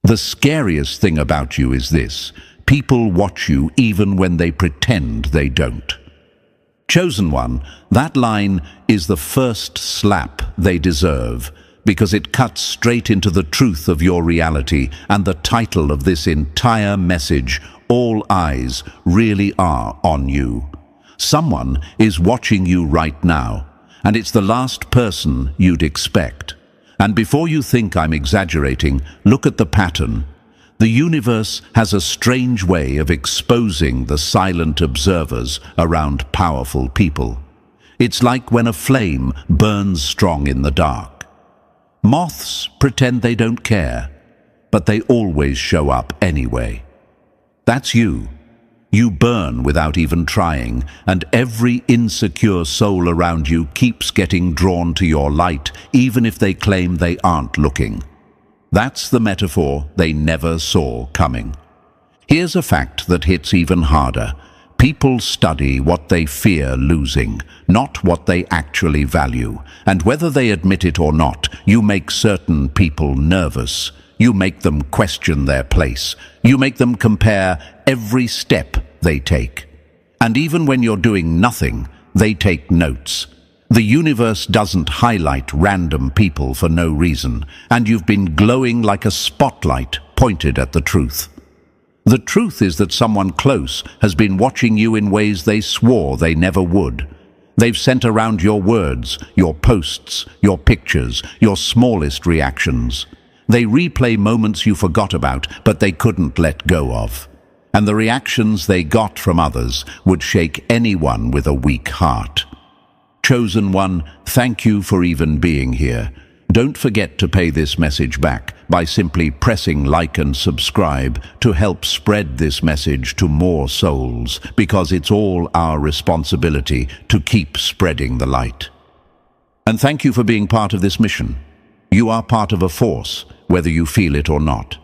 The scariest thing about you is this: people watch you even when they pretend they don't. Chosen one, that line is the first slap they deserve, because it cuts straight into the truth of your reality and the title of this entire message: all eyes really are on you. Someone is watching you right now, and it's the last person you'd expect. And before you think I'm exaggerating, look at the pattern. The universe has a strange way of exposing the silent observers around powerful people. It's like when a flame burns strong in the dark. Moths pretend they don't care, but they always show up anyway. That's you. You burn without even trying, and every insecure soul around you keeps getting drawn to your light, even if they claim they aren't looking. That's the metaphor they never saw coming. Here's a fact that hits even harder. People study what they fear losing, not what they actually value. And whether they admit it or not, you make certain people nervous. You make them question their place. You make them compare every step they take. And even when you're doing nothing, they take notes. The universe doesn't highlight random people for no reason, and you've been glowing like a spotlight pointed at the truth. The truth is that someone close has been watching you in ways they swore they never would. They've sent around your words, your posts, your pictures, your smallest reactions. They replay moments you forgot about, but they couldn't let go of. And the reactions they got from others would shake anyone with a weak heart. Chosen one, thank you for even being here. Don't forget to pay this message back by simply pressing like and subscribe to help spread this message to more souls, because it's all our responsibility to keep spreading the light. And thank you for being part of this mission. You are part of a force, whether you feel it or not.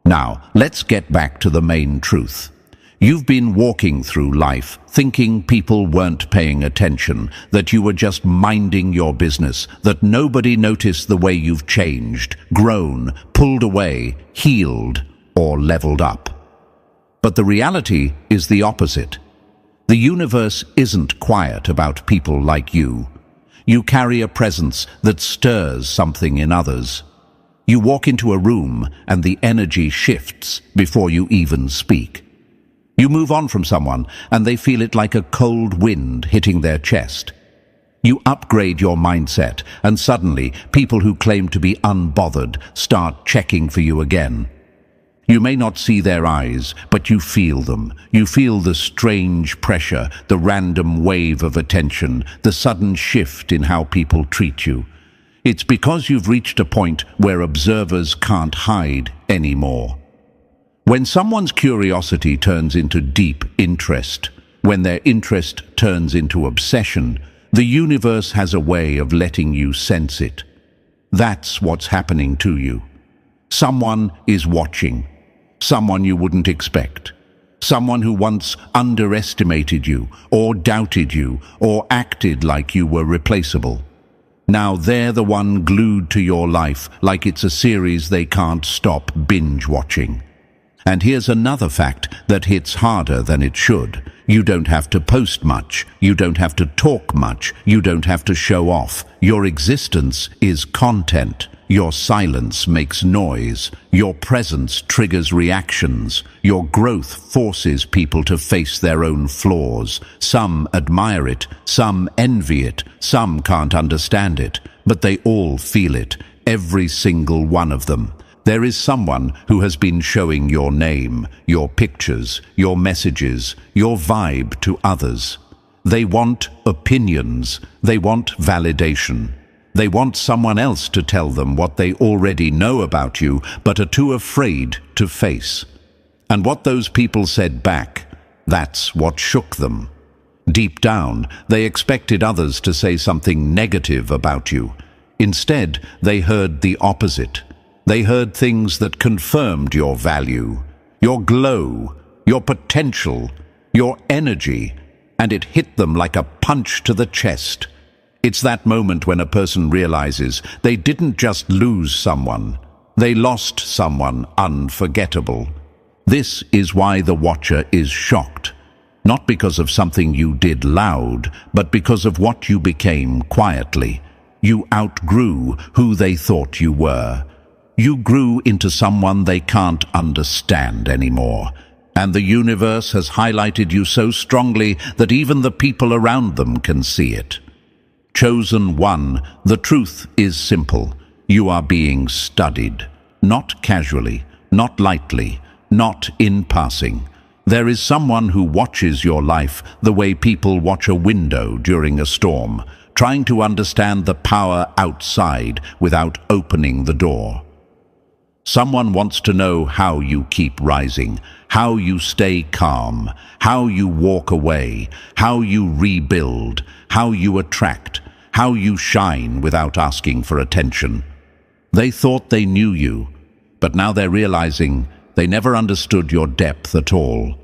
Now, let's get back to the main truth. You've been walking through life thinking people weren't paying attention, that you were just minding your business, that nobody noticed the way you've changed, grown, pulled away, healed, or leveled up. But the reality is the opposite. The universe isn't quiet about people like you. You carry a presence that stirs something in others. You walk into a room and the energy shifts before you even speak. You move on from someone and they feel it like a cold wind hitting their chest. You upgrade your mindset and suddenly people who claim to be unbothered start checking for you again. You may not see their eyes, but you feel them. You feel the strange pressure, the random wave of attention, the sudden shift in how people treat you. It's because you've reached a point where observers can't hide anymore. When someone's curiosity turns into deep interest, when their interest turns into obsession, the universe has a way of letting you sense it. That's what's happening to you. Someone is watching. Someone you wouldn't expect. Someone who once underestimated you, or doubted you, or acted like you were replaceable. Now they're the one glued to your life, like it's a series they can't stop binge-watching. And here's another fact that hits harder than it should. You don't have to post much. You don't have to talk much. You don't have to show off. Your existence is content. Your silence makes noise. Your presence triggers reactions. Your growth forces people to face their own flaws. Some admire it, some envy it, some can't understand it, but they all feel it, every single one of them. There is someone who has been showing your name, your pictures, your messages, your vibe to others. They want opinions. They want validation. They want someone else to tell them what they already know about you, but are too afraid to face. And what those people said back, that's what shook them. Deep down, they expected others to say something negative about you. Instead, they heard the opposite. They heard things that confirmed your value, your glow, your potential, your energy, and it hit them like a punch to the chest. It's that moment when a person realizes they didn't just lose someone, They lost someone unforgettable. This is why the watcher is shocked. Not because of something you did loud, but because of what you became quietly. You outgrew who they thought you were. You grew into someone they can't understand anymore. And the universe has highlighted you so strongly that even the people around them can see it. Chosen one, the truth is simple. You are being studied. Not casually, not lightly, not in passing. There is someone who watches your life the way people watch a window during a storm, trying to understand the power outside without opening the door. Someone wants to know how you keep rising, how you stay calm, how you walk away, how you rebuild, how you attract, how you shine without asking for attention. They thought they knew you, but now they're realizing they never understood your depth at all.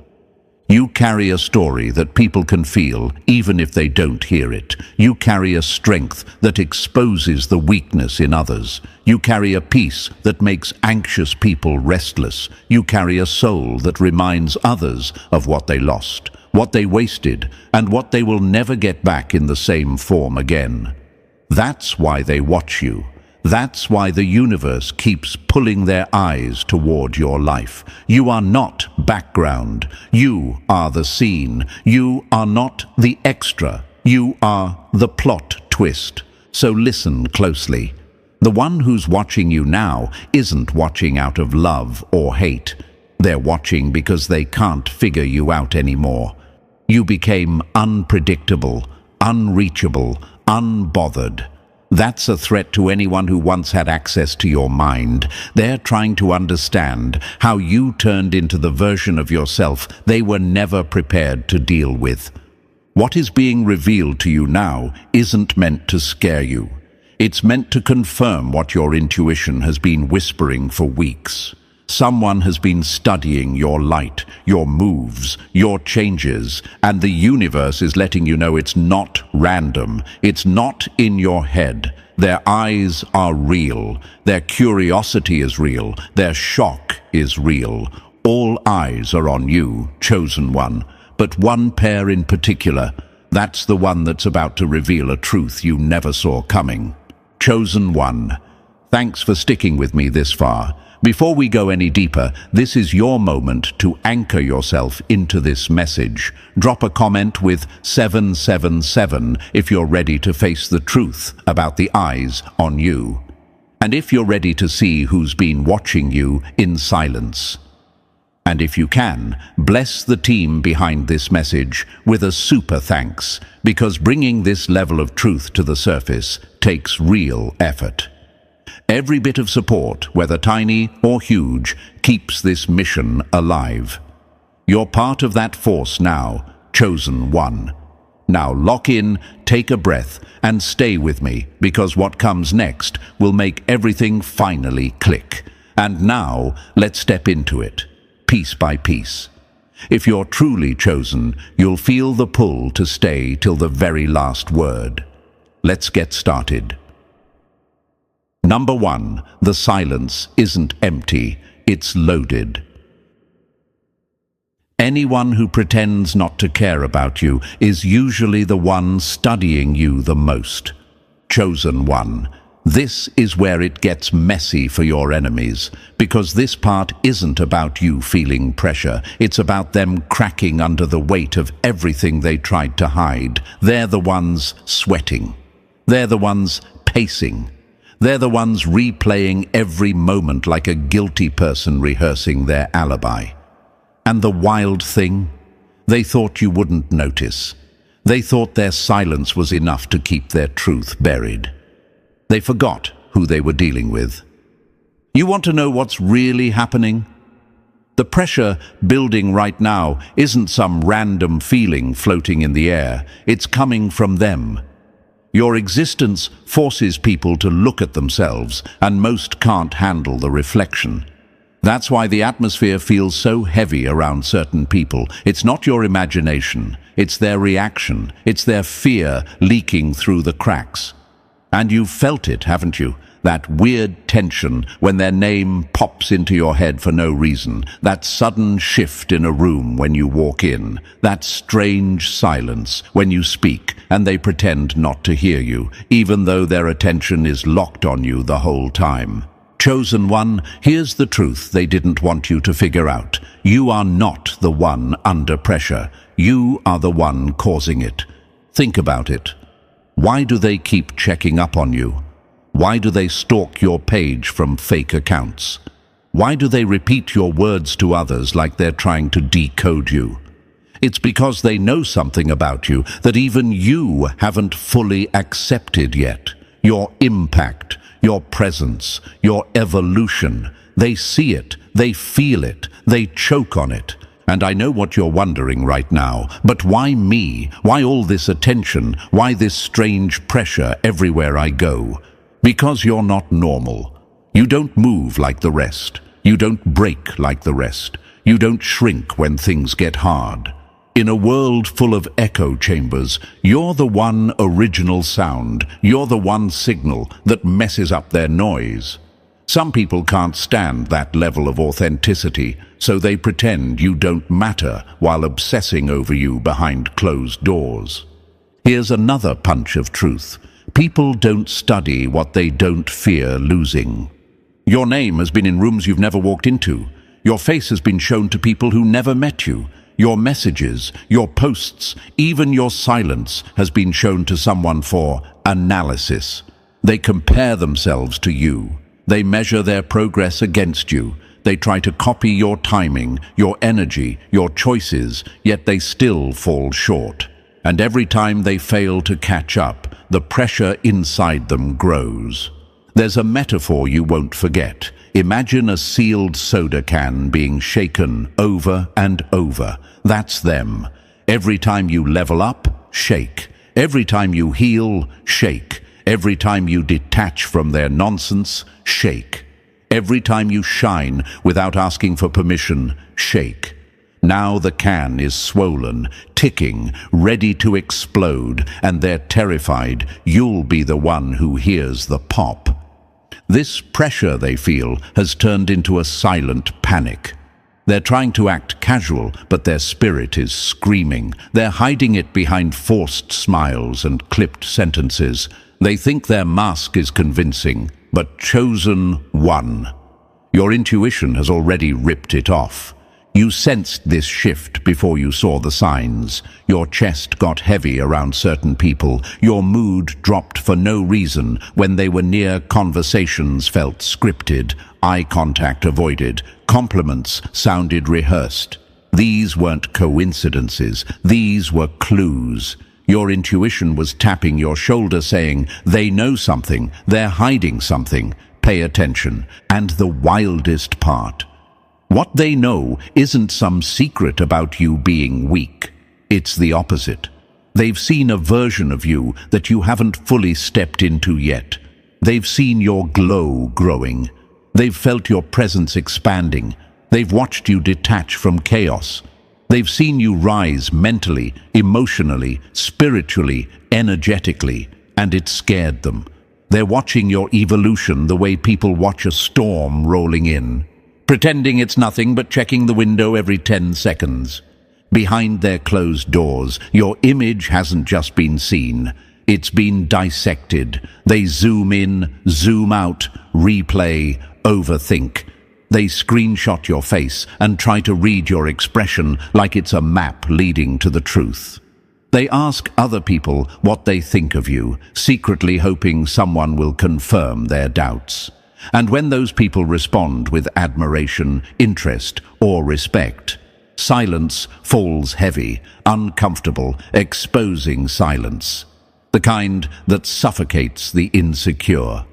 You carry a story that people can feel, even if they don't hear it. You carry a strength that exposes the weakness in others. You carry a peace that makes anxious people restless. You carry a soul that reminds others of what they lost, what they wasted, and what they will never get back in the same form again. That's why they watch you. That's why the universe keeps pulling their eyes toward your life. You are not background. You are the scene. You are not the extra. You are the plot twist. So listen closely. The one who's watching you now isn't watching out of love or hate. They're watching because they can't figure you out anymore. You became unpredictable, unreachable, unbothered. That's a threat to anyone who once had access to your mind. They're trying to understand how you turned into the version of yourself they were never prepared to deal with. What is being revealed to you now isn't meant to scare you. It's meant to confirm what your intuition has been whispering for weeks. Someone has been studying your light, your moves, your changes, and the universe is letting you know it's not random. It's not in your head. Their eyes are real. Their curiosity is real. Their shock is real. All eyes are on you, chosen one. But one pair in particular, that's the one that's about to reveal a truth you never saw coming. Chosen one, thanks for sticking with me this far. Before we go any deeper, this is your moment to anchor yourself into this message. Drop a comment with 777 if you're ready to face the truth about the eyes on you. And if you're ready to see who's been watching you in silence. And if you can, bless the team behind this message with a super thanks, because bringing this level of truth to the surface takes real effort. Every bit of support, whether tiny or huge, keeps this mission alive. You're part of that force now, chosen one. Now lock in, take a breath, and stay with me, because what comes next will make everything finally click. And now, let's step into it, piece by piece. If you're truly chosen, you'll feel the pull to stay till the very last word. Let's get started. Number 1, the silence isn't empty, it's loaded. Anyone who pretends not to care about you is usually the one studying you the most. Chosen one. This is where it gets messy for your enemies, because this part isn't about you feeling pressure. It's about them cracking under the weight of everything they tried to hide. They're the ones sweating. They're the ones pacing. They're the ones replaying every moment like a guilty person rehearsing their alibi. And the wild thing? They thought you wouldn't notice. They thought their silence was enough to keep their truth buried. They forgot who they were dealing with. You want to know what's really happening? The pressure building right now isn't some random feeling floating in the air. It's coming from them. Your existence forces people to look at themselves, and most can't handle the reflection. That's why the atmosphere feels so heavy around certain people. It's not your imagination, it's their reaction, it's their fear leaking through the cracks. And you've felt it, haven't you? That weird tension when their name pops into your head for no reason. That sudden shift in a room when you walk in. That strange silence when you speak and they pretend not to hear you, even though their attention is locked on you the whole time. Chosen one, here's the truth they didn't want you to figure out. You are not the one under pressure. You are the one causing it. Think about it. Why do they keep checking up on you? Why do they stalk your page from fake accounts? Why do they repeat your words to others like they're trying to decode you? It's because they know something about you that even you haven't fully accepted yet. Your impact, your presence, your evolution. They see it, they feel it, they choke on it. And I know what you're wondering right now, but why me? Why all this attention? Why this strange pressure everywhere I go? Because you're not normal. You don't move like the rest. You don't break like the rest. You don't shrink when things get hard. In a world full of echo chambers, you're the one original sound. You're the one signal that messes up their noise. Some people can't stand that level of authenticity, so they pretend you don't matter while obsessing over you behind closed doors. Here's another punch of truth. People don't study what they don't fear losing. Your name has been in rooms you've never walked into. Your face has been shown to people who never met you. Your messages, your posts, even your silence has been shown to someone for analysis. They compare themselves to you. They measure their progress against you. They try to copy your timing, your energy, your choices, yet they still fall short. And every time they fail to catch up, the pressure inside them grows. There's a metaphor you won't forget. Imagine a sealed soda can being shaken over and over. That's them. Every time you level up, shake. Every time you heal, shake. Every time you detach from their nonsense, shake. Every time you shine without asking for permission, shake. Now the can is swollen, ticking, ready to explode, and they're terrified you'll be the one who hears the pop. This pressure they feel has turned into a silent panic. They're trying to act casual, but their spirit is screaming. They're hiding it behind forced smiles and clipped sentences. They think their mask is convincing, but chosen one. Your intuition has already ripped it off. You sensed this shift before you saw the signs. Your chest got heavy around certain people. Your mood dropped for no reason when they were near. Conversations felt scripted. Eye contact avoided. Compliments sounded rehearsed. These weren't coincidences. These were clues. Your intuition was tapping your shoulder saying, they know something. They're hiding something. Pay attention. And the wildest part, what they know isn't some secret about you being weak. It's the opposite. They've seen a version of you that you haven't fully stepped into yet. They've seen your glow growing. They've felt your presence expanding. They've watched you detach from chaos. They've seen you rise mentally, emotionally, spiritually, energetically, and it scared them. They're watching your evolution the way people watch a storm rolling in, pretending it's nothing but checking the window every 10 seconds. Behind their closed doors, your image hasn't just been seen. It's been dissected. They zoom in, zoom out, replay, overthink. They screenshot your face and try to read your expression like it's a map leading to the truth. They ask other people what they think of you, secretly hoping someone will confirm their doubts. And when those people respond with admiration, interest, or respect, silence falls heavy, uncomfortable, exposing silence. The kind that suffocates the insecure.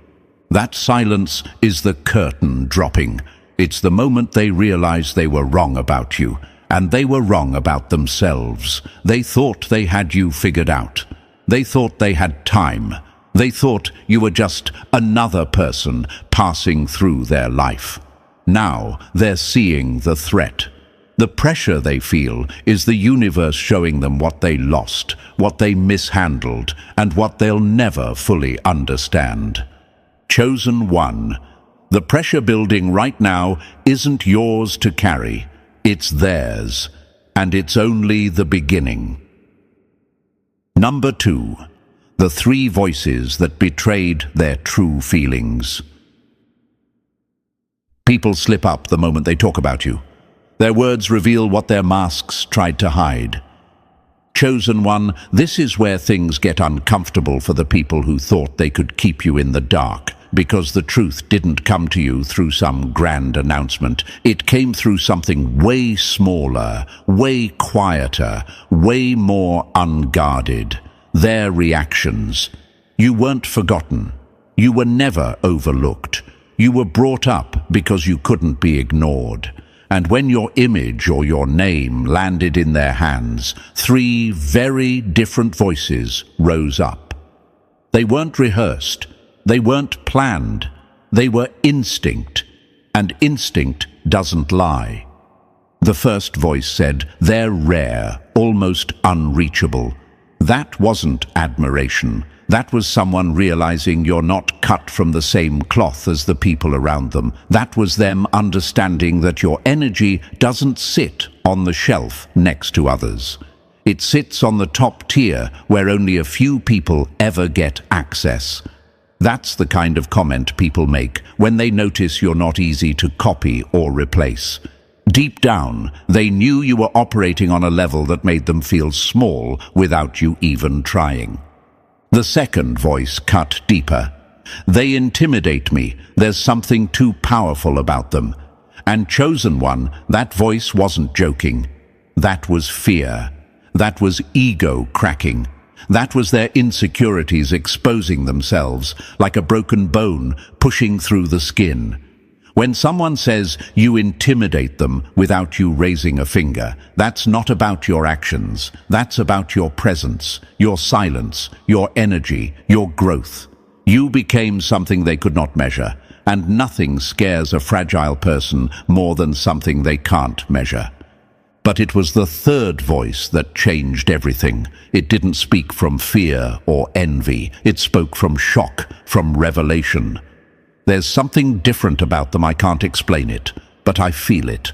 That silence is the curtain dropping. It's the moment they realize they were wrong about you, and they were wrong about themselves. They thought they had you figured out. They thought they had time. They thought you were just another person passing through their life. Now they're seeing the threat. The pressure they feel is the universe showing them what they lost, what they mishandled, and what they'll never fully understand. Chosen one. The pressure building right now isn't yours to carry. It's theirs. And it's only the beginning. Number 2. The 3 voices that betrayed their true feelings. People slip up the moment they talk about you. Their words reveal what their masks tried to hide. Chosen one, this is where things get uncomfortable for the people who thought they could keep you in the dark, because the truth didn't come to you through some grand announcement. It came through something way smaller, way quieter, way more unguarded. Their reactions. You weren't forgotten. You were never overlooked. You were brought up because you couldn't be ignored. And when your image or your name landed in their hands, 3 very different voices rose up. They weren't rehearsed. They weren't planned. They were instinct. And instinct doesn't lie. The first voice said, "They're rare, almost unreachable." That wasn't admiration. That was someone realizing you're not cut from the same cloth as the people around them. That was them understanding that your energy doesn't sit on the shelf next to others. It sits on the top tier where only a few people ever get access. That's the kind of comment people make when they notice you're not easy to copy or replace. Deep down, they knew you were operating on a level that made them feel small without you even trying. The second voice cut deeper. They intimidate me. There's something too powerful about them. And chosen one, that voice wasn't joking. That was fear. That was ego cracking. That was their insecurities exposing themselves, like a broken bone pushing through the skin. When someone says you intimidate them without you raising a finger, that's not about your actions. That's about your presence, your silence, your energy, your growth. You became something they could not measure, and nothing scares a fragile person more than something they can't measure. But it was the third voice that changed everything. It didn't speak from fear or envy. It spoke from shock, from revelation. There's something different about them. I can't explain it, but I feel it.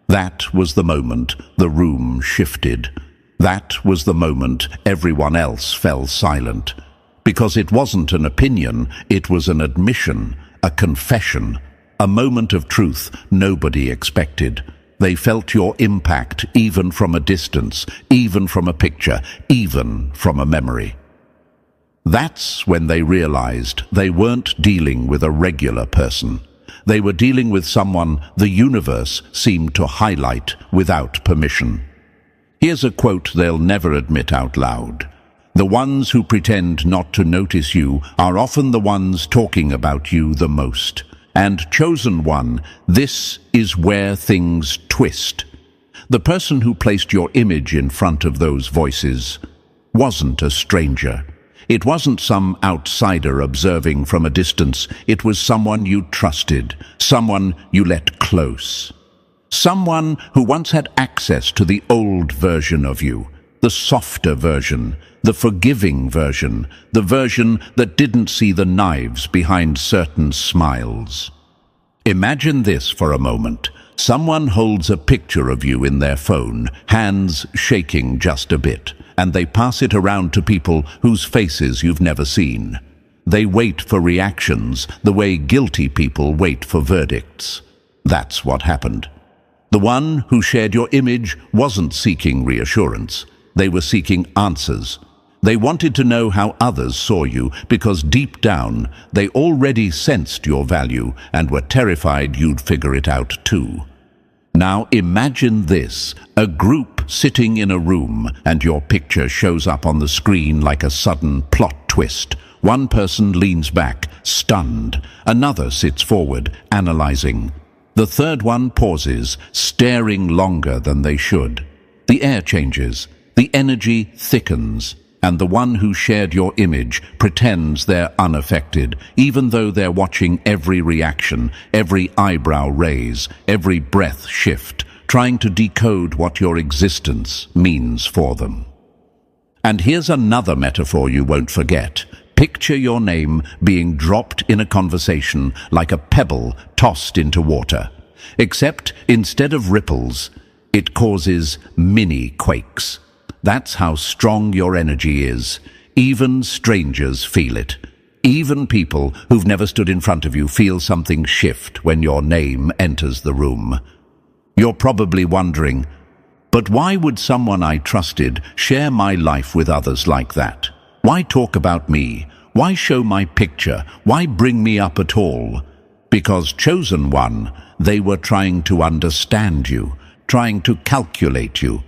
That was the moment the room shifted. That was the moment everyone else fell silent. Because it wasn't an opinion, it was an admission, a confession, a moment of truth nobody expected. They felt your impact even from a distance, even from a picture, even from a memory. That's when they realized they weren't dealing with a regular person. They were dealing with someone the universe seemed to highlight without permission. Here's a quote they'll never admit out loud. The ones who pretend not to notice you are often the ones talking about you the most. And chosen one, this is where things twist. The person who placed your image in front of those voices wasn't a stranger. It wasn't some outsider observing from a distance. It was someone you trusted, someone you let close. Someone who once had access to the old version of you, the softer version, the forgiving version, the version that didn't see the knives behind certain smiles. Imagine this for a moment. Someone holds a picture of you in their phone, hands shaking just a bit, and they pass it around to people whose faces you've never seen. They wait for reactions the way guilty people wait for verdicts. That's what happened. The one who shared your image wasn't seeking reassurance. They were seeking answers. They wanted to know how others saw you because deep down they already sensed your value and were terrified you'd figure it out too. Now imagine this, a group sitting in a room and your picture shows up on the screen like a sudden plot twist. One person leans back, stunned. Another sits forward, analyzing. The third one pauses, staring longer than they should. The air changes, the energy thickens, and the one who shared your image pretends they're unaffected, even though they're watching every reaction, every eyebrow raise, every breath shift, trying to decode what your existence means for them. And here's another metaphor you won't forget. Picture your name being dropped in a conversation like a pebble tossed into water. Except instead of ripples, it causes mini quakes. That's how strong your energy is. Even strangers feel it. Even people who've never stood in front of you feel something shift when your name enters the room. You're probably wondering, but why would someone I trusted share my life with others like that? Why talk about me? Why show my picture? Why bring me up at all? Because, chosen one, they were trying to understand you, trying to calculate you,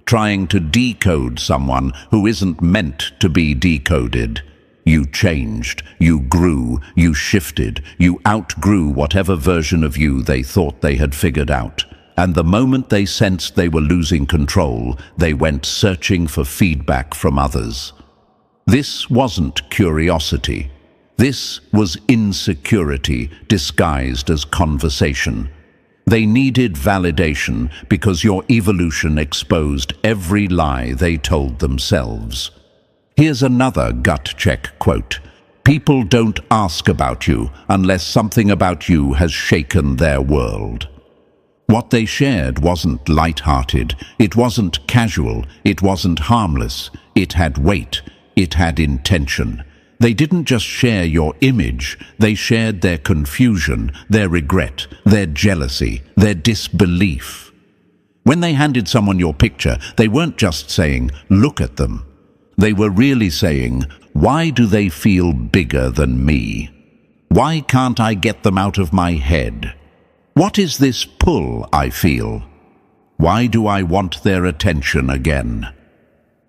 trying to decode someone who isn't meant to be decoded. You changed, you grew, you shifted, you outgrew whatever version of you they thought they had figured out. And the moment they sensed they were losing control, they went searching for feedback from others. This wasn't curiosity. This was insecurity disguised as conversation. They needed validation because your evolution exposed every lie they told themselves. Here's another gut check quote. People don't ask about you unless something about you has shaken their world. What they shared wasn't light-hearted, it wasn't casual, it wasn't harmless, it had weight. It had intention. They didn't just share your image, they shared their confusion, their regret, their jealousy, their disbelief. When they handed someone your picture, they weren't just saying, "Look at them." They were really saying, "Why do they feel bigger than me? Why can't I get them out of my head? What is this pull I feel? Why do I want their attention again?"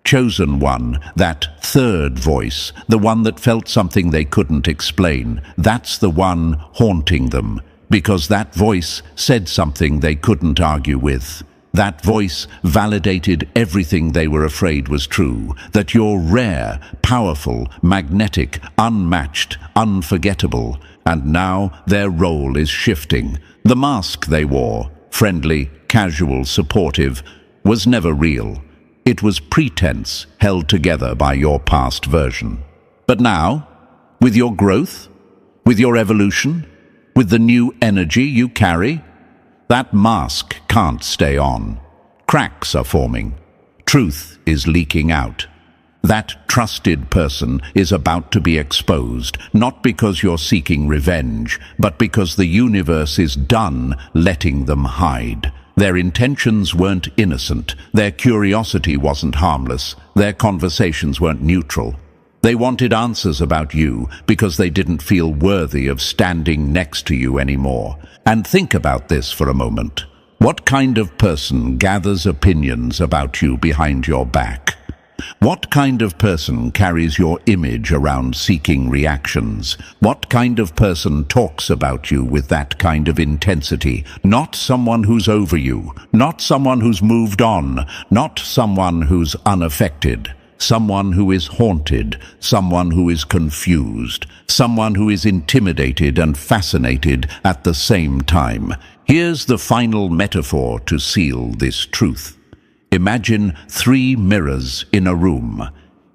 Chosen one, that third voice, the one that felt something they couldn't explain, that's the one haunting them, because that voice said something they couldn't argue with. That voice validated everything they were afraid was true, that you're rare, powerful, magnetic, unmatched, unforgettable, and now their role is shifting. The mask they wore, friendly, casual, supportive, was never real. It was pretense held together by your past version. But now, with your growth, with your evolution, with the new energy you carry, that mask can't stay on. Cracks are forming. Truth is leaking out. That trusted person is about to be exposed, not because you're seeking revenge, but because the universe is done letting them hide. Their intentions weren't innocent, their curiosity wasn't harmless, their conversations weren't neutral. They wanted answers about you because they didn't feel worthy of standing next to you anymore. And think about this for a moment. What kind of person gathers opinions about you behind your back? What kind of person carries your image around seeking reactions? What kind of person talks about you with that kind of intensity? Not someone who's over you, not someone who's moved on, not someone who's unaffected. Someone who is haunted, someone who is confused, someone who is intimidated and fascinated at the same time. Here's the final metaphor to seal this truth. Imagine 3 mirrors in a room.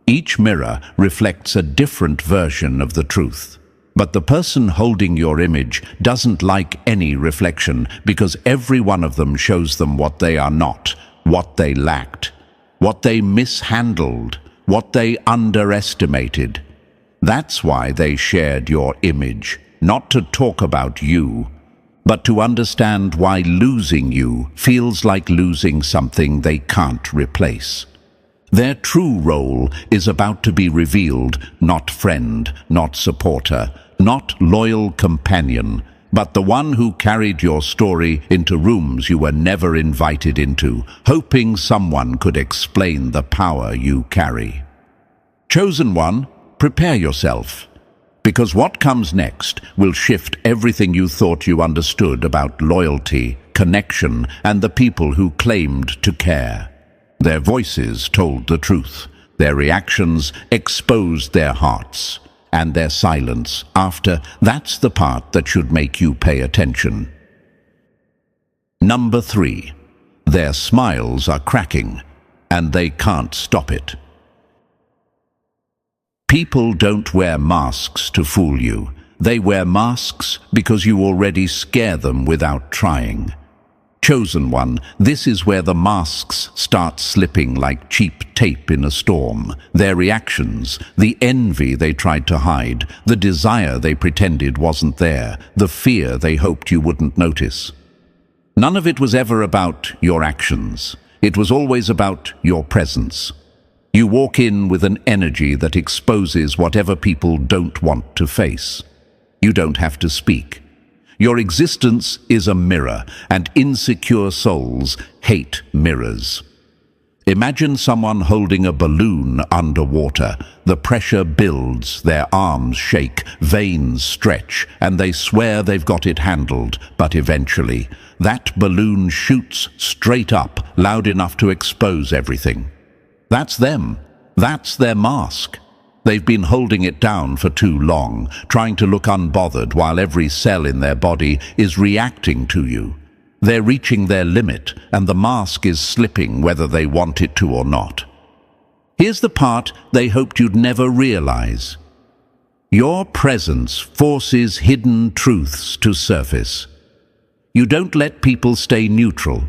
Each mirror reflects a different version of the truth. But the person holding your image doesn't like any reflection because every one of them shows them what they are not, what they lacked, what they mishandled, what they underestimated. That's why they shared your image, not to talk about you, but to understand why losing you feels like losing something they can't replace. Their true role is about to be revealed, not friend, not supporter, not loyal companion, but the one who carried your story into rooms you were never invited into, hoping someone could explain the power you carry. Chosen one, prepare yourself. Because what comes next will shift everything you thought you understood about loyalty, connection, and the people who claimed to care. Their voices told the truth. Their reactions exposed their hearts. And their silence after, that's the part that should make you pay attention. Number 3. Their smiles are cracking, and they can't stop it. People don't wear masks to fool you. They wear masks because you already scare them without trying. Chosen one, this is where the masks start slipping like cheap tape in a storm. Their reactions, the envy they tried to hide, the desire they pretended wasn't there, the fear they hoped you wouldn't notice. None of it was ever about your actions. It was always about your presence. You walk in with an energy that exposes whatever people don't want to face. You don't have to speak. Your existence is a mirror, and insecure souls hate mirrors. Imagine someone holding a balloon underwater. The pressure builds, their arms shake, veins stretch, and they swear they've got it handled. But eventually, that balloon shoots straight up, loud enough to expose everything. That's them. That's their mask. They've been holding it down for too long, trying to look unbothered while every cell in their body is reacting to you. They're reaching their limit, and the mask is slipping whether they want it to or not. Here's the part they hoped you'd never realize. Your presence forces hidden truths to surface. You don't let people stay neutral.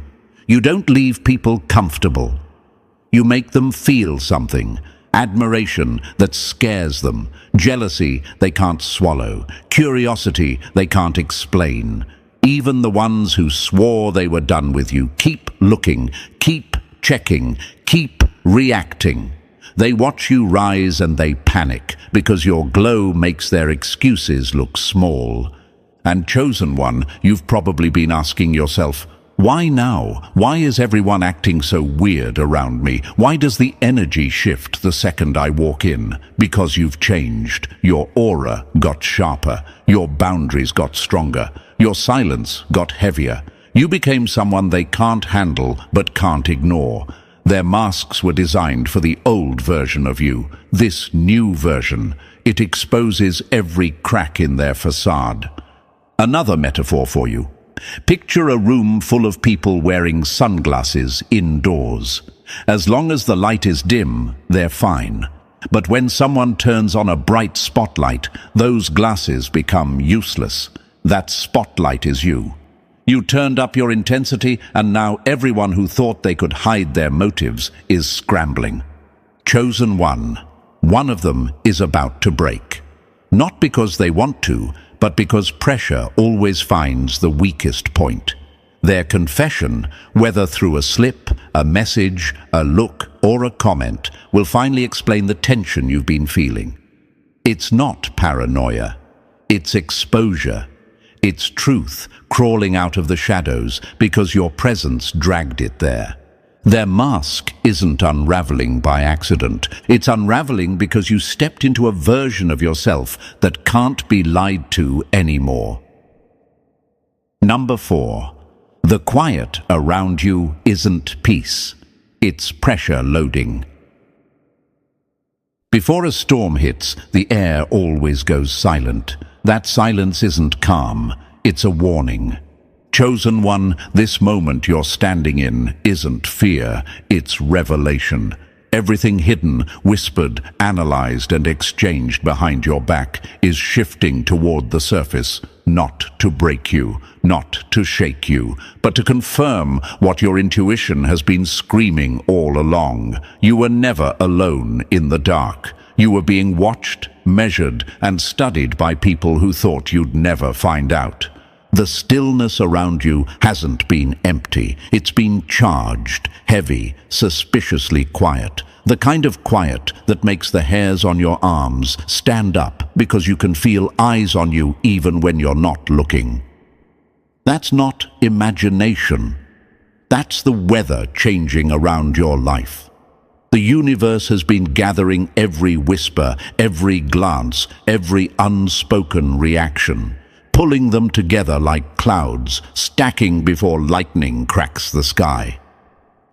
You don't leave people comfortable. You make them feel something. Admiration that scares them, jealousy they can't swallow, curiosity they can't explain. Even the ones who swore they were done with you keep looking, keep checking, keep reacting. They watch you rise and they panic because your glow makes their excuses look small. And chosen one, you've probably been asking yourself, why now? Why is everyone acting so weird around me? Why does the energy shift the second I walk in? Because you've changed. Your aura got sharper. Your boundaries got stronger. Your silence got heavier. You became someone they can't handle but can't ignore. Their masks were designed for the old version of you. This new version, it exposes every crack in their facade. Another metaphor for you. Picture a room full of people wearing sunglasses indoors. As long as the light is dim, they're fine. But when someone turns on a bright spotlight, those glasses become useless. That spotlight is you. You turned up your intensity, and now everyone who thought they could hide their motives is scrambling. Chosen one. One of them is about to break. Not because they want to, but because pressure always finds the weakest point. Their confession, whether through a slip, a message, a look, or a comment, will finally explain the tension you've been feeling. It's not paranoia. It's exposure. It's truth crawling out of the shadows because your presence dragged it there. Their mask isn't unraveling by accident. It's unraveling because you stepped into a version of yourself that can't be lied to anymore. Number 4. The quiet around you isn't peace. It's pressure loading. Before a storm hits, the air always goes silent. That silence isn't calm. It's a warning. Chosen one, this moment you're standing in isn't fear, it's revelation. Everything hidden, whispered, analyzed, and exchanged behind your back is shifting toward the surface, not to break you, not to shake you, but to confirm what your intuition has been screaming all along. You were never alone in the dark. You were being watched, measured, and studied by people who thought you'd never find out. The stillness around you hasn't been empty. It's been charged, heavy, suspiciously quiet. The kind of quiet that makes the hairs on your arms stand up because you can feel eyes on you even when you're not looking. That's not imagination. That's the weather changing around your life. The universe has been gathering every whisper, every glance, every unspoken reaction, pulling them together like clouds, stacking before lightning cracks the sky.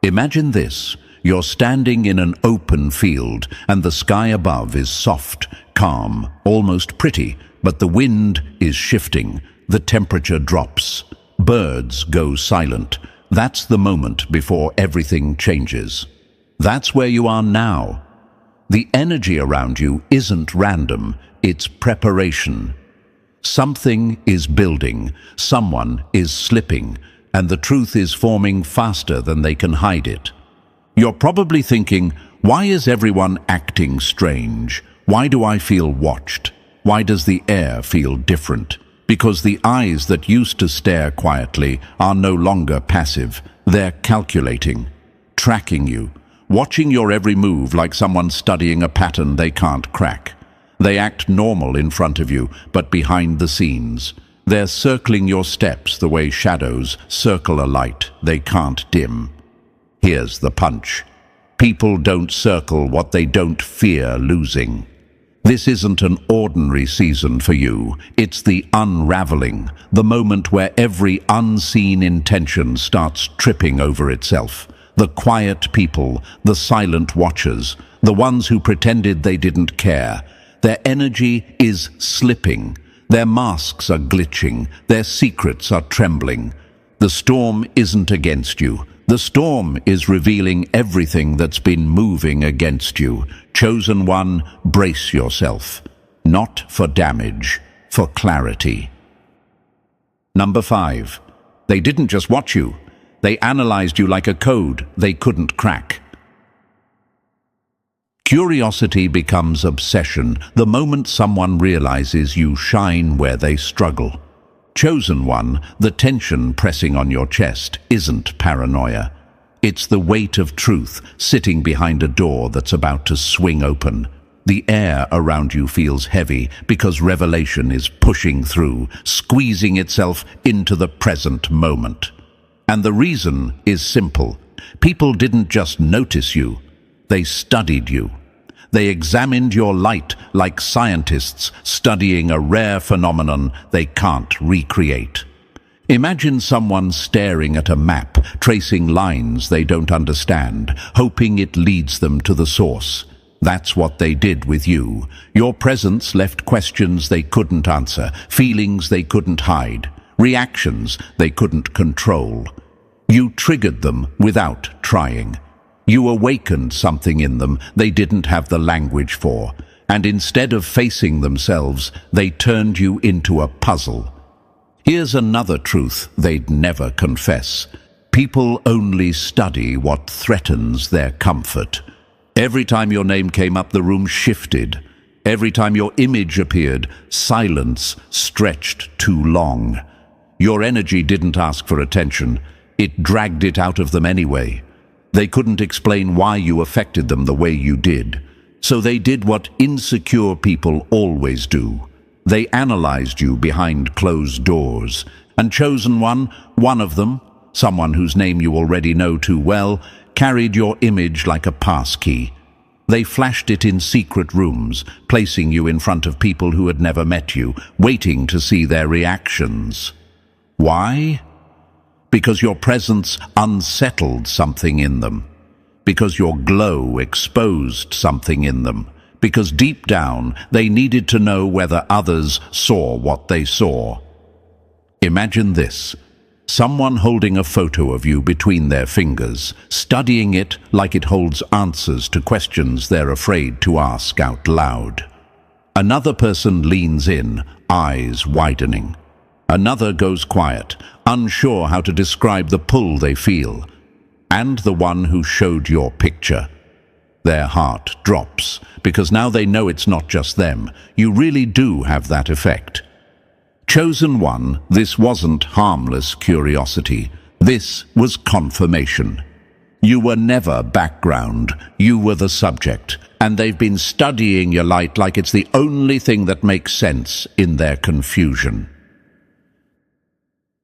Imagine this. You're standing in an open field, and the sky above is soft, calm, almost pretty, but the wind is shifting. The temperature drops. Birds go silent. That's the moment before everything changes. That's where you are now. The energy around you isn't random, it's preparation. Something is building, someone is slipping, and the truth is forming faster than they can hide it. You're probably thinking, why is everyone acting strange? Why do I feel watched? Why does the air feel different? Because the eyes that used to stare quietly are no longer passive. They're calculating, tracking you, watching your every move like someone studying a pattern they can't crack. They act normal in front of you, but behind the scenes. They're circling your steps the way shadows circle a light they can't dim. Here's the punch. People don't circle what they don't fear losing. This isn't an ordinary season for you. It's the unraveling, the moment where every unseen intention starts tripping over itself. The quiet people, the silent watchers, the ones who pretended they didn't care. Their energy is slipping. Their masks are glitching. Their secrets are trembling. The storm isn't against you. The storm is revealing everything that's been moving against you. Chosen one, brace yourself. Not for damage, for clarity. Number 5. They didn't just watch you. They analyzed you like a code they couldn't crack. Curiosity becomes obsession the moment someone realizes you shine where they struggle. Chosen one, the tension pressing on your chest isn't paranoia. It's the weight of truth sitting behind a door that's about to swing open. The air around you feels heavy because revelation is pushing through, squeezing itself into the present moment. And the reason is simple. People didn't just notice you, they studied you. They examined your light like scientists studying a rare phenomenon they can't recreate. Imagine someone staring at a map, tracing lines they don't understand, hoping it leads them to the source. That's what they did with you. Your presence left questions they couldn't answer, feelings they couldn't hide, reactions they couldn't control. You triggered them without trying. You awakened something in them they didn't have the language for, and instead of facing themselves, they turned you into a puzzle. Here's another truth they'd never confess. People only study what threatens their comfort. Every time your name came up, the room shifted. Every time your image appeared, silence stretched too long. Your energy didn't ask for attention. It dragged it out of them anyway. They couldn't explain why you affected them the way you did. So they did what insecure people always do. They analyzed you behind closed doors. And chosen one of them, someone whose name you already know too well, carried your image like a passkey. They flashed it in secret rooms, placing you in front of people who had never met you, waiting to see their reactions. Why? Because your presence unsettled something in them. Because your glow exposed something in them. Because deep down, they needed to know whether others saw what they saw. Imagine this. Someone holding a photo of you between their fingers, studying it like it holds answers to questions they're afraid to ask out loud. Another person leans in, eyes widening. Another goes quiet, unsure how to describe the pull they feel. And the one who showed your picture. Their heart drops, because now they know it's not just them. You really do have that effect. Chosen one, this wasn't harmless curiosity. This was confirmation. You were never background, you were the subject, and they've been studying your light like it's the only thing that makes sense in their confusion.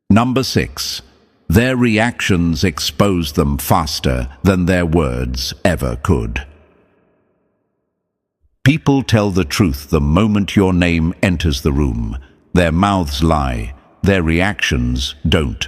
Number 6. Their reactions exposed them faster than their words ever could. People tell the truth the moment your name enters the room. Their mouths lie, their reactions don't.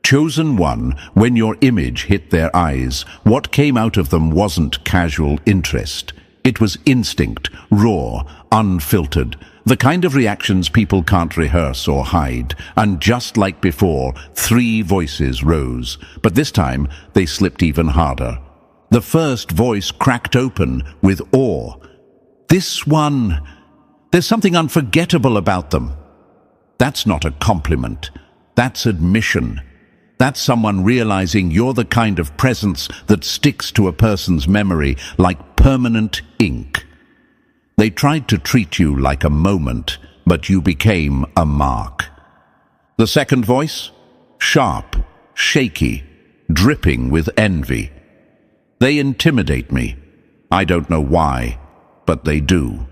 Chosen one, when your image hit their eyes, what came out of them wasn't casual interest. It was instinct, raw, unfiltered, the kind of reactions people can't rehearse or hide. And just like before, 3 voices rose, but this time they slipped even harder. The first voice cracked open with awe. This one, there's something unforgettable about them. That's not a compliment. That's admission. That's someone realizing you're the kind of presence that sticks to a person's memory like permanent ink. They tried to treat you like a moment, but you became a mark. The second voice? Sharp, shaky, dripping with envy. They intimidate me. I don't know why, but they do.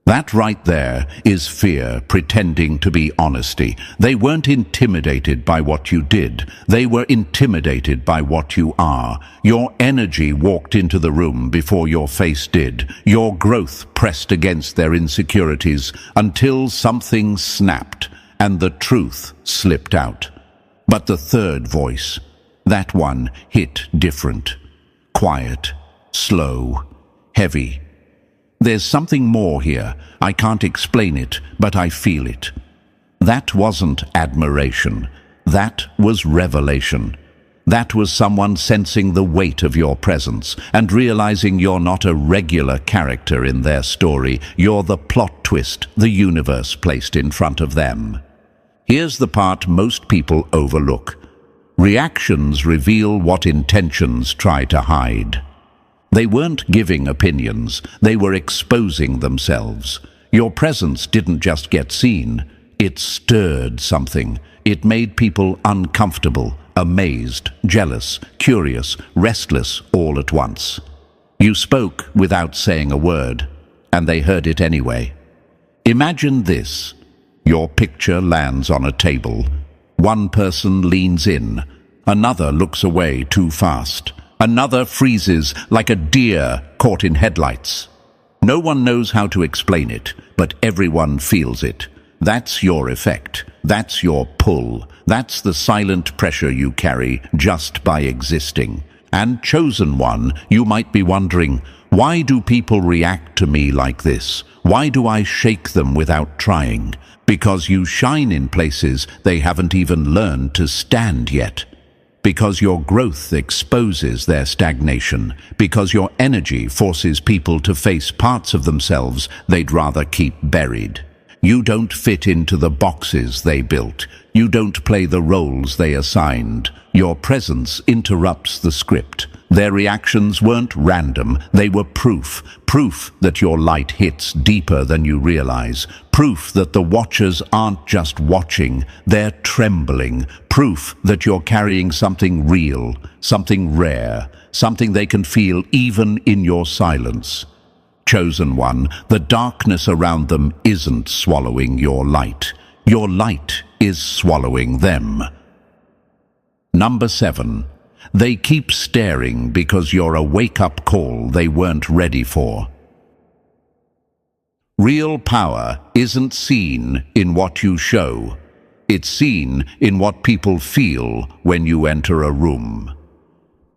That right there is fear pretending to be honesty. They weren't intimidated by what you did. They were intimidated by what you are. Your energy walked into the room before your face did. Your growth pressed against their insecurities until something snapped and the truth slipped out. But the third voice, that one hit different. Quiet, slow, heavy. There's something more here. I can't explain it, but I feel it. That wasn't admiration. That was revelation. That was someone sensing the weight of your presence and realizing you're not a regular character in their story. You're the plot twist the universe placed in front of them. Here's the part most people overlook. Reactions reveal what intentions try to hide. They weren't giving opinions, they were exposing themselves. Your presence didn't just get seen, it stirred something. It made people uncomfortable, amazed, jealous, curious, restless all at once. You spoke without saying a word, and they heard it anyway. Imagine this. Your picture lands on a table. One person leans in, another looks away too fast. Another freezes like a deer caught in headlights. No one knows how to explain it, but everyone feels it. That's your effect. That's your pull. That's the silent pressure you carry just by existing. And chosen one, you might be wondering, why do people react to me like this? Why do I shake them without trying? Because you shine in places they haven't even learned to stand yet. Because your growth exposes their stagnation, because your energy forces people to face parts of themselves they'd rather keep buried. You don't fit into the boxes they built. You don't play the roles they assigned. Your presence interrupts the script. Their reactions weren't random, they were proof. Proof that your light hits deeper than you realize. Proof that the watchers aren't just watching, they're trembling. Proof that you're carrying something real, something rare, something they can feel even in your silence. Chosen one, the darkness around them isn't swallowing your light. Your light is swallowing them. Number 7. They keep staring because you're a wake-up call they weren't ready for. Real power isn't seen in what you show. It's seen in what people feel when you enter a room.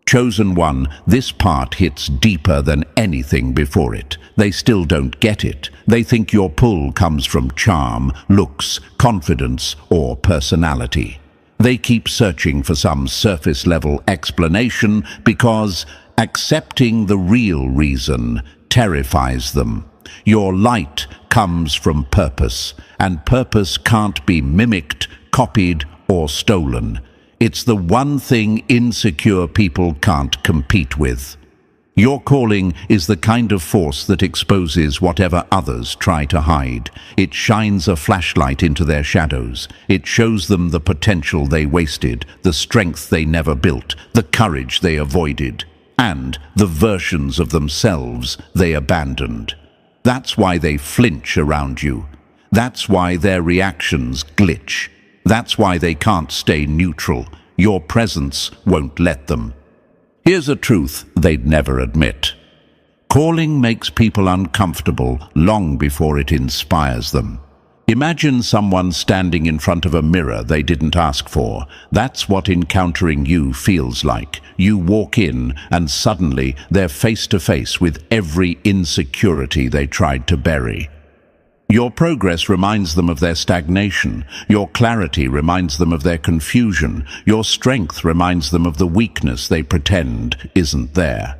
Chosen one, this part hits deeper than anything before it. They still don't get it. They think your pull comes from charm, looks, confidence, or personality. They keep searching for some surface-level explanation because accepting the real reason terrifies them. Your light comes from purpose, and purpose can't be mimicked, copied, or stolen. It's the one thing insecure people can't compete with. Your calling is the kind of force that exposes whatever others try to hide. It shines a flashlight into their shadows. It shows them the potential they wasted, the strength they never built, the courage they avoided, and the versions of themselves they abandoned. That's why they flinch around you. That's why their reactions glitch. That's why they can't stay neutral. Your presence won't let them. Here's a truth they'd never admit. Calling makes people uncomfortable long before it inspires them. Imagine someone standing in front of a mirror they didn't ask for. That's what encountering you feels like. You walk in and suddenly they're face to face with every insecurity they tried to bury. Your progress reminds them of their stagnation. Your clarity reminds them of their confusion. Your strength reminds them of the weakness they pretend isn't there.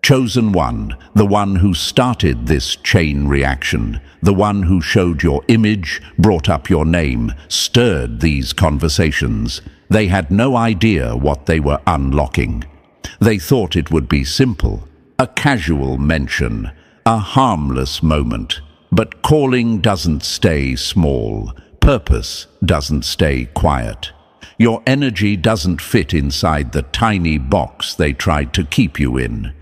Chosen one, the one who started this chain reaction, the one who showed your image, brought up your name, stirred these conversations. They had no idea what they were unlocking. They thought it would be simple, a casual mention, a harmless moment. But calling doesn't stay small. Purpose doesn't stay quiet. Your energy doesn't fit inside the tiny box they tried to keep you in.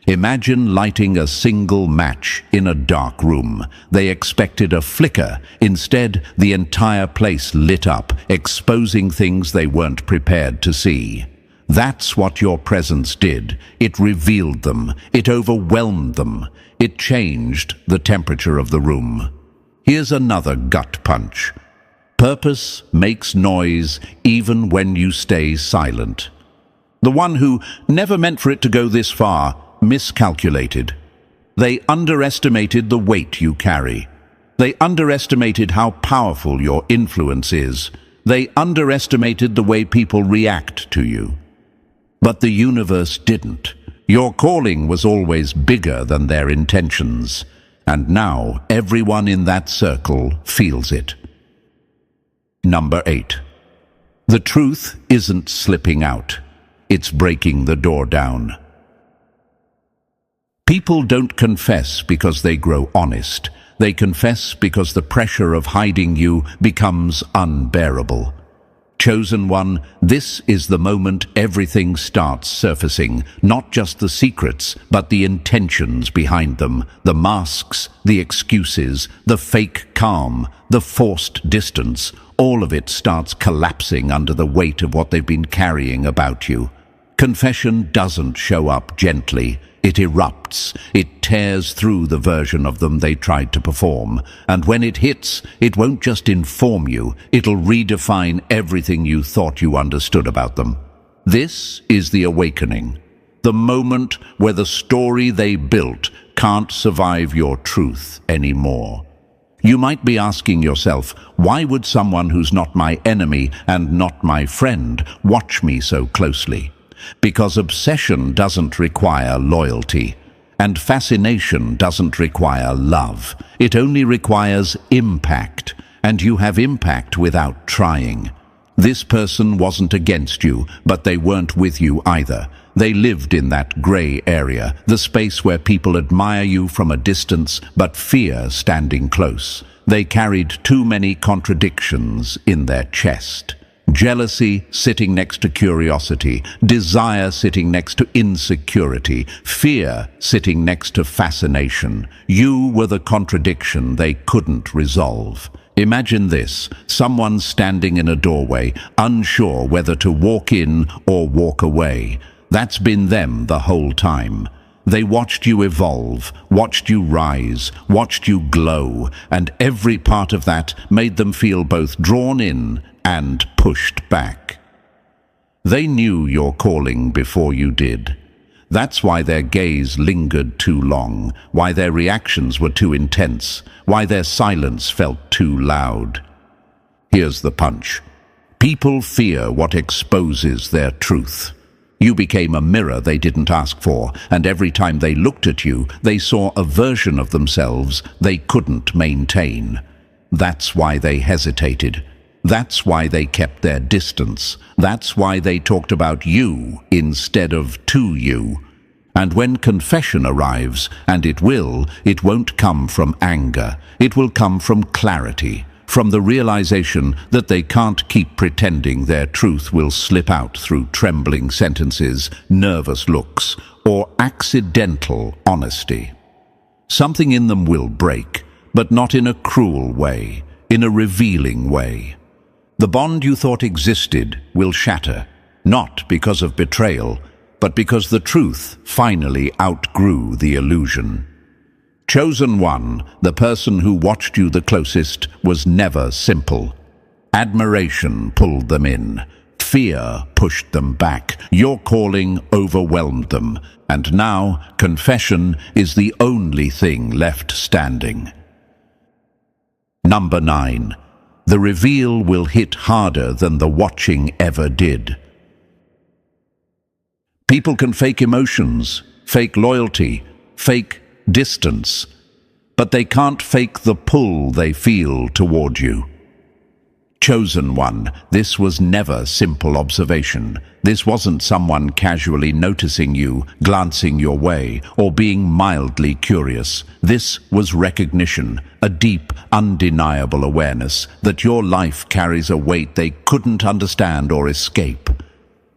Imagine lighting a single match in a dark room. They expected a flicker. Instead, the entire place lit up, exposing things they weren't prepared to see. That's what your presence did. It revealed them. It overwhelmed them. It changed the temperature of the room. Here's another gut punch. Purpose makes noise even when you stay silent. The one who never meant for it to go this far miscalculated. They underestimated the weight you carry. They underestimated how powerful your influence is. They underestimated the way people react to you. But the universe didn't. Your calling was always bigger than their intentions, and now everyone in that circle feels it. Number 8. The truth isn't slipping out. It's breaking the door down. People don't confess because they grow honest. They confess because the pressure of hiding you becomes unbearable. Chosen one, this is the moment everything starts surfacing, not just the secrets, but the intentions behind them, the masks, the excuses, the fake calm, the forced distance. All of it starts collapsing under the weight of what they've been carrying about you. Confession doesn't show up gently. It erupts. It tears through the version of them they tried to perform. And when it hits, it won't just inform you. It'll redefine everything you thought you understood about them. This is the awakening. The moment where the story they built can't survive your truth anymore. You might be asking yourself, why would someone who's not my enemy and not my friend watch me so closely? Because obsession doesn't require loyalty, and fascination doesn't require love. It only requires impact, and you have impact without trying. This person wasn't against you, but they weren't with you either. They lived in that gray area, the space where people admire you from a distance, but fear standing close. They carried too many contradictions in their chest. Jealousy sitting next to curiosity, desire sitting next to insecurity, fear sitting next to fascination. You were the contradiction they couldn't resolve. Imagine this, someone standing in a doorway, unsure whether to walk in or walk away. That's been them the whole time. They watched you evolve, watched you rise, watched you glow, and every part of that made them feel both drawn in and pushed back. They knew your calling before you did. That's why their gaze lingered too long, why their reactions were too intense, why their silence felt too loud. Here's the punch. People fear what exposes their truth. You became a mirror they didn't ask for, and every time they looked at you, they saw a version of themselves they couldn't maintain. That's why they hesitated. That's why they kept their distance. That's why they talked about you instead of to you. And when confession arrives, and it won't come from anger. It will come from clarity, from the realization that they can't keep pretending their truth will slip out through trembling sentences, nervous looks, or accidental honesty. Something in them will break, but not in a cruel way, in a revealing way. The bond you thought existed will shatter, not because of betrayal, but because the truth finally outgrew the illusion. Chosen one, the person who watched you the closest, was never simple. Admiration pulled them in. Fear pushed them back. Your calling overwhelmed them. And now, confession is the only thing left standing. Number 9. The reveal will hit harder than the watching ever did. People can fake emotions, fake loyalty, fake distance, but they can't fake the pull they feel toward you. Chosen one, this was never simple observation. This wasn't someone casually noticing you, glancing your way, or being mildly curious. This was recognition, a deep, undeniable awareness that your life carries a weight they couldn't understand or escape.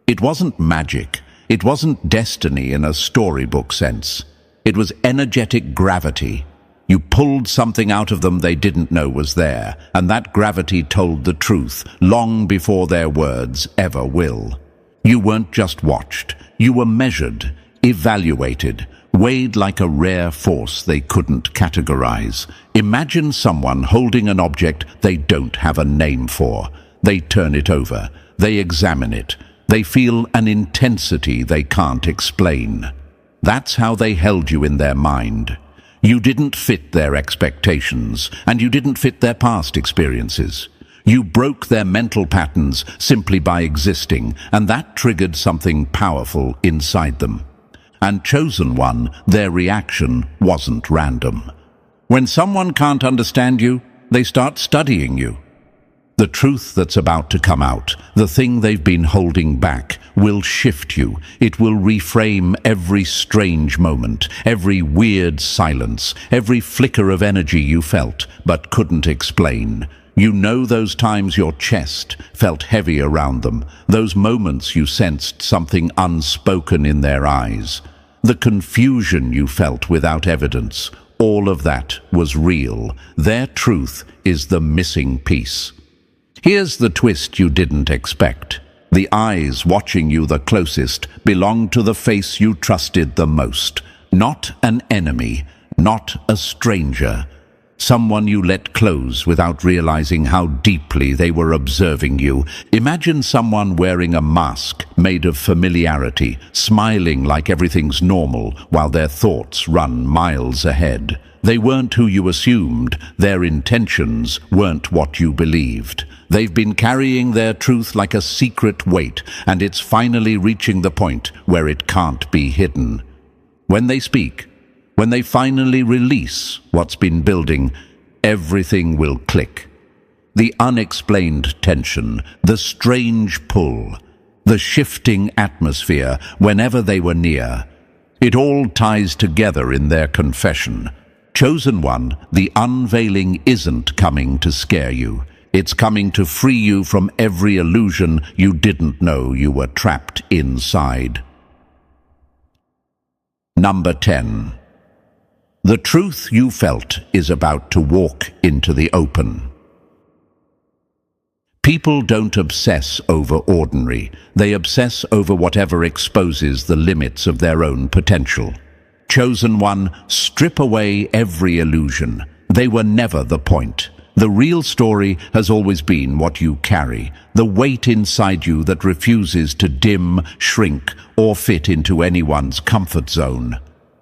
It wasn't magic. It wasn't destiny in a storybook sense. It was energetic gravity. You pulled something out of them they didn't know was there, and that gravity told the truth long before their words ever will. You weren't just watched. You were measured, evaluated, weighed like a rare force they couldn't categorize. Imagine someone holding an object they don't have a name for. They turn it over. They examine it. They feel an intensity they can't explain. That's how they held you in their mind. You didn't fit their expectations, and you didn't fit their past experiences. You broke their mental patterns simply by existing, and that triggered something powerful inside them. And chosen one, their reaction wasn't random. When someone can't understand you, they start studying you. The truth that's about to come out, the thing they've been holding back, will shift you. It will reframe every strange moment, every weird silence, every flicker of energy you felt but couldn't explain. You know those times your chest felt heavy around them, those moments you sensed something unspoken in their eyes, the confusion you felt without evidence. All of that was real. Their truth is the missing piece. Here's the twist you didn't expect. The eyes watching you the closest belonged to the face you trusted the most. Not an enemy, not a stranger. Someone you let close without realizing how deeply they were observing you. Imagine someone wearing a mask made of familiarity, smiling like everything's normal while their thoughts run miles ahead. They weren't who you assumed. Their intentions weren't what you believed. They've been carrying their truth like a secret weight, and it's finally reaching the point where it can't be hidden. When they speak, when they finally release what's been building, everything will click. The unexplained tension, the strange pull, the shifting atmosphere whenever they were near, it all ties together in their confession. Chosen one, the unveiling isn't coming to scare you. It's coming to free you from every illusion you didn't know you were trapped inside. Number 10. The truth you felt is about to walk into the open. People don't obsess over ordinary. They obsess over whatever exposes the limits of their own potential. Chosen one, strip away every illusion. They were never the point. The real story has always been what you carry, the weight inside you that refuses to dim, shrink, or fit into anyone's comfort zone.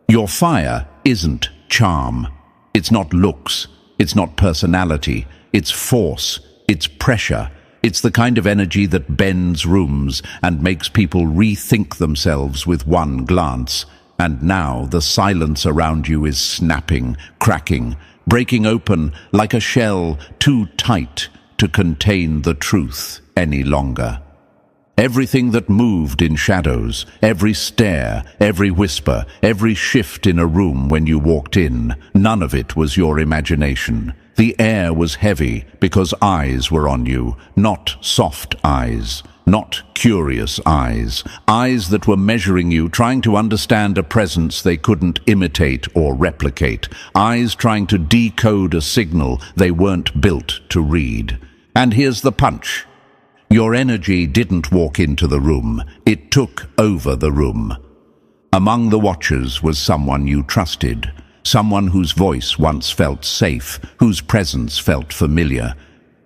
Your fire isn't charm. It's not looks. It's not personality. It's force. It's pressure. It's the kind of energy that bends rooms and makes people rethink themselves with one glance. And now the silence around you is snapping, cracking, breaking open like a shell too tight to contain the truth any longer. Everything that moved in shadows, every stare, every whisper, every shift in a room when you walked in, none of it was your imagination. The air was heavy because eyes were on you, not soft eyes. Not curious eyes, eyes that were measuring you, trying to understand a presence they couldn't imitate or replicate, eyes trying to decode a signal they weren't built to read. And here's the punch. Your energy didn't walk into the room, it took over the room. Among the watchers was someone you trusted, someone whose voice once felt safe, whose presence felt familiar.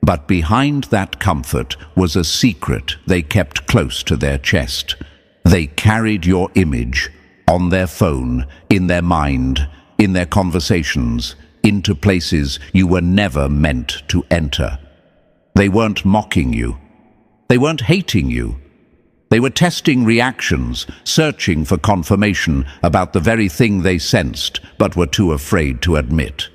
But behind that comfort was a secret they kept close to their chest. They carried your image on their phone, in their mind, in their conversations, into places you were never meant to enter. They weren't mocking you. They weren't hating you. They were testing reactions, searching for confirmation about the very thing they sensed but were too afraid to admit.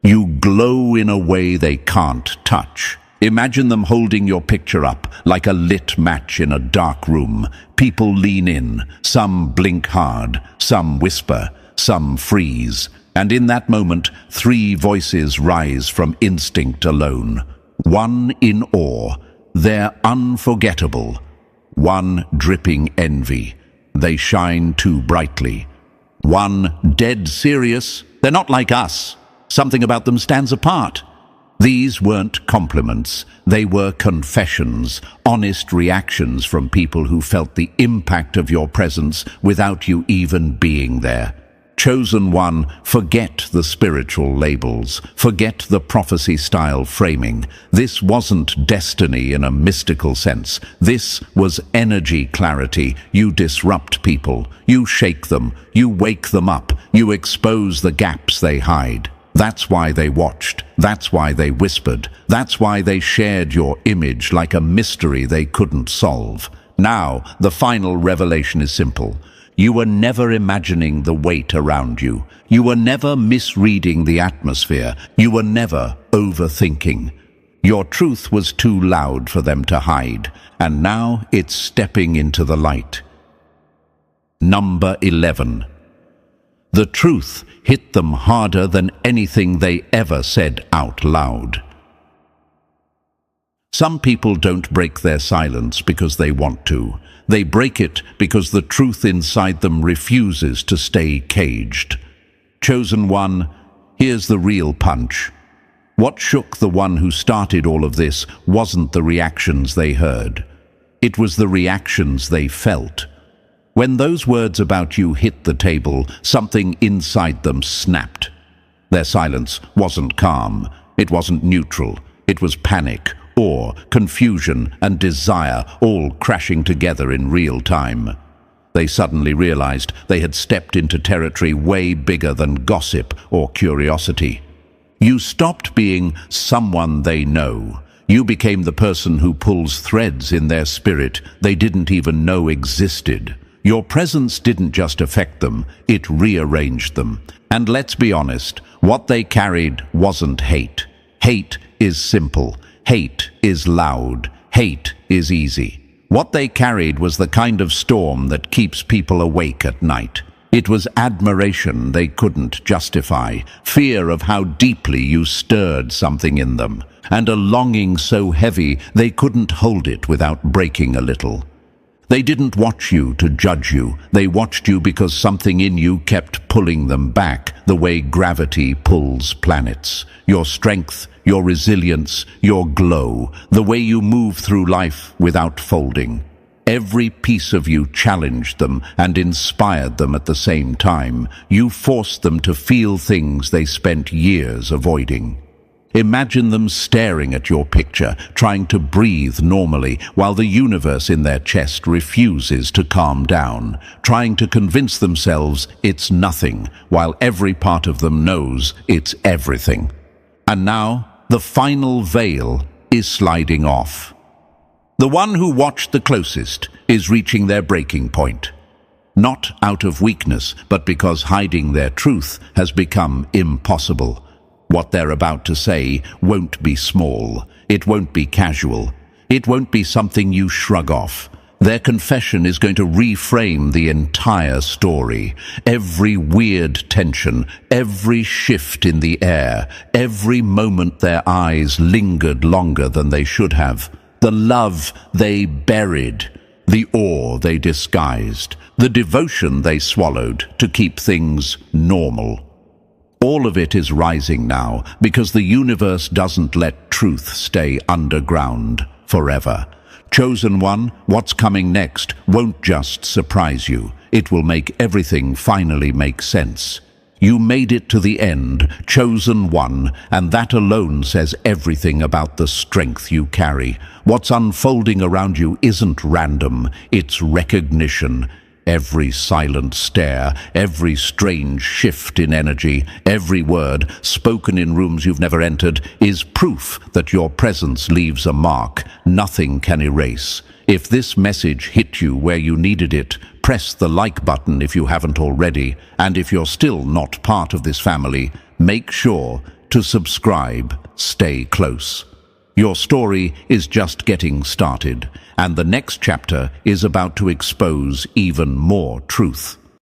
You glow in a way they can't touch. Imagine them holding your picture up like a lit match in a dark room. People lean in, some blink hard, some whisper, some freeze. And in that moment, 3 voices rise from instinct alone. One in awe, they're unforgettable. One dripping envy, they shine too brightly. One dead serious, they're not like us. Something about them stands apart. These weren't compliments, they were confessions, honest reactions from people who felt the impact of your presence without you even being there. Chosen one, forget the spiritual labels, forget the prophecy-style framing. This wasn't destiny in a mystical sense. This was energy clarity. You disrupt people, you shake them, you wake them up, you expose the gaps they hide. That's why they watched, that's why they whispered, that's why they shared your image like a mystery they couldn't solve. Now, the final revelation is simple. You were never imagining the weight around you. You were never misreading the atmosphere. You were never overthinking. Your truth was too loud for them to hide, and now it's stepping into the light. Number 11. The truth hit them harder than anything they ever said out loud. Some people don't break their silence because they want to. They break it because the truth inside them refuses to stay caged. Chosen one, here's the real punch. What shook the one who started all of this wasn't the reactions they heard. It was the reactions they felt. When those words about you hit the table, something inside them snapped. Their silence wasn't calm. It wasn't neutral. It was panic, awe, confusion, and desire all crashing together in real time. They suddenly realized they had stepped into territory way bigger than gossip or curiosity. You stopped being someone they know. You became the person who pulls threads in their spirit they didn't even know existed. Your presence didn't just affect them, it rearranged them. And let's be honest, what they carried wasn't hate. Hate is simple. Hate is loud. Hate is easy. What they carried was the kind of storm that keeps people awake at night. It was admiration they couldn't justify, fear of how deeply you stirred something in them, and a longing so heavy they couldn't hold it without breaking a little. They didn't watch you to judge you. They watched you because something in you kept pulling them back, the way gravity pulls planets. Your strength, your resilience, your glow, the way you move through life without folding. Every piece of you challenged them and inspired them at the same time. You forced them to feel things they spent years avoiding. Imagine them staring at your picture, trying to breathe normally, while the universe in their chest refuses to calm down, trying to convince themselves it's nothing, while every part of them knows it's everything. And now, the final veil is sliding off. The one who watched the closest is reaching their breaking point. Not out of weakness, but because hiding their truth has become impossible. What they're about to say won't be small. It won't be casual. It won't be something you shrug off. Their confession is going to reframe the entire story. Every weird tension, every shift in the air, every moment their eyes lingered longer than they should have. The love they buried, the awe they disguised, the devotion they swallowed to keep things normal. All of it is rising now because the universe doesn't let truth stay underground forever. Chosen one, what's coming next won't just surprise you. It will make everything finally make sense. You made it to the end, chosen one, and that alone says everything about the strength you carry. What's unfolding around you isn't random, it's recognition. Every silent stare, every strange shift in energy, every word spoken in rooms you've never entered is proof that your presence leaves a mark nothing can erase. If this message hit you where you needed it, press the like button if you haven't already, and if you're still not part of this family, make sure to subscribe. Stay close. Your story is just getting started, and the next chapter is about to expose even more truth.